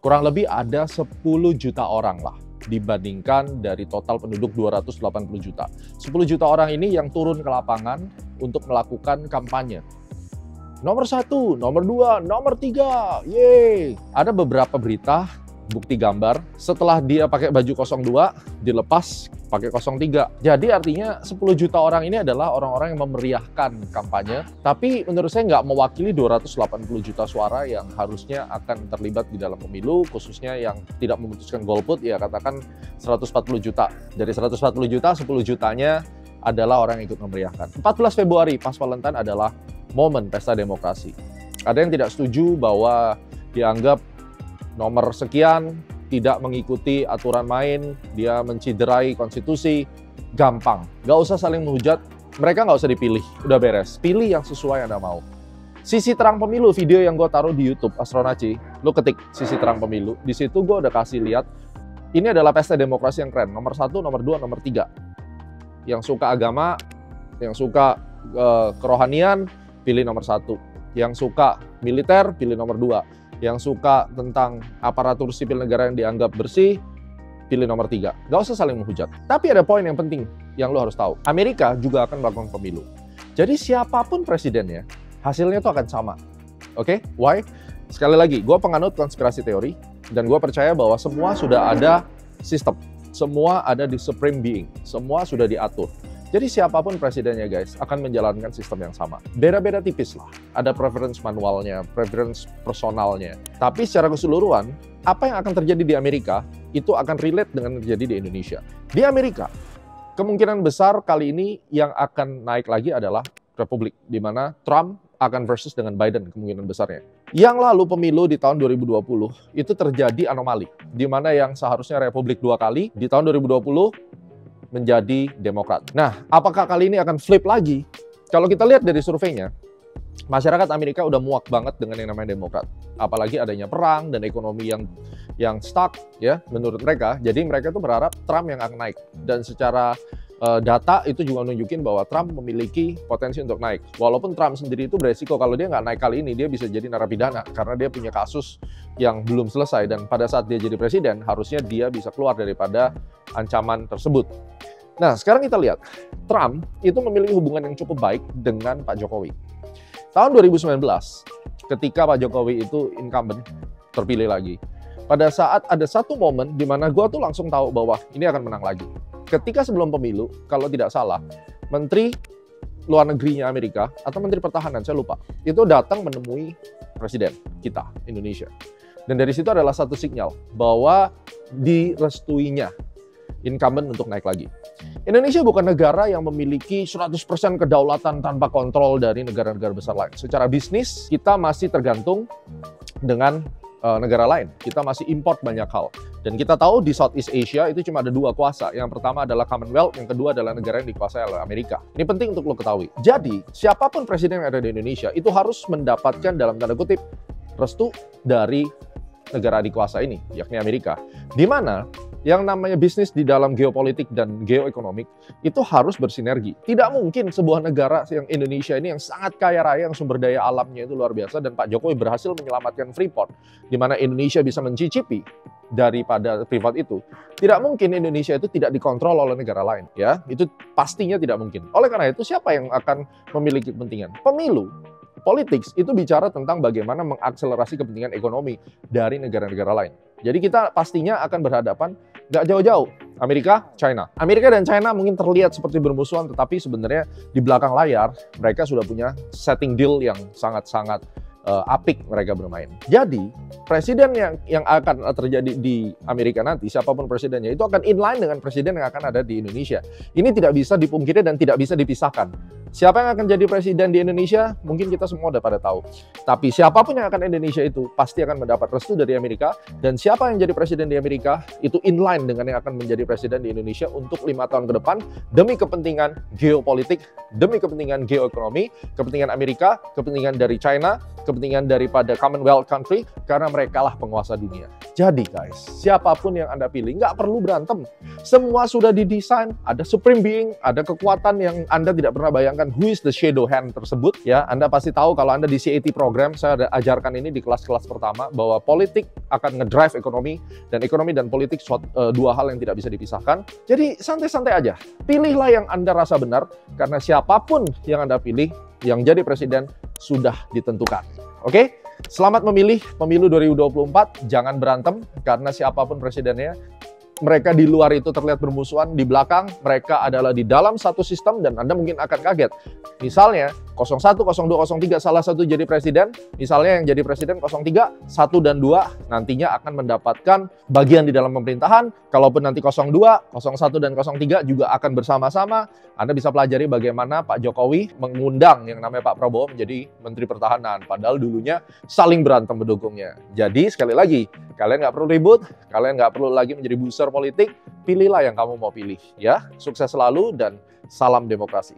kurang lebih ada 10 juta orang lah dibandingkan dari total penduduk 280 juta. 10 juta orang ini yang turun ke lapangan untuk melakukan kampanye. Nomor 1, nomor 2, nomor 3, yeay! Ada beberapa berita, bukti gambar, setelah dia pakai baju 02, dilepas pakai 03. Jadi artinya 10 juta orang ini adalah orang-orang yang memeriahkan kampanye, tapi menurut saya nggak mewakili 280 juta suara yang harusnya akan terlibat di dalam pemilu, khususnya yang tidak memutuskan golput, ya katakan 140 juta. Dari 140 juta, 10 jutanya adalah orang yang ikut memeriahkan. 14 Februari, pas Valentine adalah momen pesta demokrasi. Ada yang tidak setuju bahwa dianggap nomor sekian tidak mengikuti aturan main, dia menciderai konstitusi, gampang. Nggak usah saling menghujat, mereka nggak usah dipilih, udah beres. Pilih yang sesuai Anda mau. Sisi terang pemilu, video yang gue taruh di YouTube, Astronaci, lo ketik sisi terang pemilu, di situ gue udah kasih lihat, ini adalah pesta demokrasi yang keren, nomor 1, nomor 2, nomor 3. Yang suka agama, yang suka kerohanian, pilih nomor 1. Yang suka militer, pilih nomor 2. Yang suka tentang aparatur sipil negara yang dianggap bersih, pilih nomor 3. Gak usah saling menghujat. Tapi ada poin yang penting yang lo harus tahu. Amerika juga akan melakukan pemilu. Jadi siapapun presidennya, hasilnya tuh akan sama. Oke? Why? Sekali lagi, gue penganut konspirasi teori, dan gue percaya bahwa semua sudah ada sistem. Semua ada di supreme being. Semua sudah diatur. Jadi siapapun presidennya guys, akan menjalankan sistem yang sama. Beda-beda tipis lah. Ada preference manualnya, preference personalnya. Tapi secara keseluruhan, apa yang akan terjadi di Amerika, itu akan relate dengan yang terjadi di Indonesia. Di Amerika, kemungkinan besar kali ini yang akan naik lagi adalah Republik, di mana Trump akan versus dengan Biden kemungkinan besarnya. Yang lalu pemilu di tahun 2020, itu terjadi anomali. Di mana yang seharusnya Republik 2 kali, di tahun 2020, menjadi Demokrat. Nah, apakah kali ini akan flip lagi? Kalau kita lihat dari surveinya, masyarakat Amerika udah muak banget dengan yang namanya Demokrat. Apalagi adanya perang dan ekonomi yang stuck, ya, menurut mereka. Jadi mereka tuh berharap Trump yang akan naik. Dan secara data itu juga nunjukin bahwa Trump memiliki potensi untuk naik. Walaupun Trump sendiri itu beresiko kalau dia nggak naik kali ini, dia bisa jadi narapidana. Karena dia punya kasus yang belum selesai. Dan pada saat dia jadi presiden, harusnya dia bisa keluar daripada ancaman tersebut. Nah, sekarang kita lihat. Trump itu memiliki hubungan yang cukup baik dengan Pak Jokowi. Tahun 2019, ketika Pak Jokowi itu incumbent, terpilih lagi. Pada saat ada satu momen di mana gue tuh langsung tahu bahwa ini akan menang lagi. Ketika sebelum pemilu, kalau tidak salah, Menteri Luar Negerinya Amerika, atau Menteri Pertahanan, saya lupa, itu datang menemui Presiden kita, Indonesia. Dan dari situ adalah satu sinyal bahwa direstuinya incumbent untuk naik lagi. Indonesia bukan negara yang memiliki 100% kedaulatan tanpa kontrol dari negara-negara besar lain. Secara bisnis, kita masih tergantung dengan negara lain. Kita masih import banyak hal. Dan kita tahu di Southeast Asia itu cuma ada 2 kuasa. Yang pertama adalah Commonwealth, yang kedua adalah negara yang dikuasai oleh Amerika. Ini penting untuk lo ketahui. Jadi, siapapun presiden yang ada di Indonesia itu harus mendapatkan dalam tanda kutip restu dari negara dikuasa ini, yakni Amerika. Di mana yang namanya bisnis di dalam geopolitik dan geoekonomik itu harus bersinergi. Tidak mungkin sebuah negara yang Indonesia ini yang sangat kaya raya, yang sumber daya alamnya itu luar biasa, dan Pak Jokowi berhasil menyelamatkan Freeport, di mana Indonesia bisa mencicipi daripada Freeport itu. Tidak mungkin Indonesia itu tidak dikontrol oleh negara lain, ya. Itu pastinya tidak mungkin. Oleh karena itu, siapa yang akan memiliki kepentingan? Pemilu. Politics itu bicara tentang bagaimana mengakselerasi kepentingan ekonomi dari negara-negara lain. Jadi kita pastinya akan berhadapan nggak jauh-jauh. Amerika, China. Amerika dan China mungkin terlihat seperti bermusuhan, tetapi sebenarnya di belakang layar mereka sudah punya setting deal yang sangat-sangat apik mereka bermain. Jadi, presiden yang akan terjadi di Amerika nanti, siapapun presidennya, itu akan inline dengan presiden yang akan ada di Indonesia. Ini tidak bisa dipungkiri dan tidak bisa dipisahkan. Siapa yang akan jadi presiden di Indonesia, mungkin kita semua udah pada tahu. Tapi siapapun yang akan Indonesia itu, pasti akan mendapat restu dari Amerika. Dan siapa yang jadi presiden di Amerika, itu inline dengan yang akan menjadi presiden di Indonesia untuk 5 tahun ke depan, demi kepentingan geopolitik, demi kepentingan geoekonomi, kepentingan Amerika, kepentingan dari China, kepentingan daripada Commonwealth country, karena mereka lah penguasa dunia. Jadi guys, siapapun yang Anda pilih, nggak perlu berantem. Semua sudah didesain, ada supreme being, ada kekuatan yang Anda tidak pernah bayangkan dengan who is the shadow hand tersebut, ya, Anda pasti tahu kalau Anda di CAT program, saya ada ajarkan ini di kelas-kelas pertama, bahwa politik akan ngedrive ekonomi dan politik dua hal yang tidak bisa dipisahkan. Jadi santai-santai aja, pilihlah yang Anda rasa benar, karena siapapun yang Anda pilih, yang jadi presiden sudah ditentukan. Oke? Selamat memilih pemilu 2024, jangan berantem, karena siapapun presidennya, mereka di luar itu terlihat bermusuhan, di belakang mereka adalah di dalam satu sistem dan Anda mungkin akan kaget. Misalnya 01, 02, 03 salah satu jadi presiden, misalnya yang jadi presiden 03, 1 dan 2 nantinya akan mendapatkan bagian di dalam pemerintahan. Kalaupun nanti 02, 01 dan 03 juga akan bersama-sama. Anda bisa pelajari bagaimana Pak Jokowi mengundang yang namanya Pak Prabowo menjadi Menteri Pertahanan. Padahal dulunya saling berantem pendukungnya. Jadi sekali lagi, kalian nggak perlu ribut, kalian nggak perlu lagi menjadi booster politik, pilihlah yang kamu mau pilih. Ya, sukses selalu dan salam demokrasi.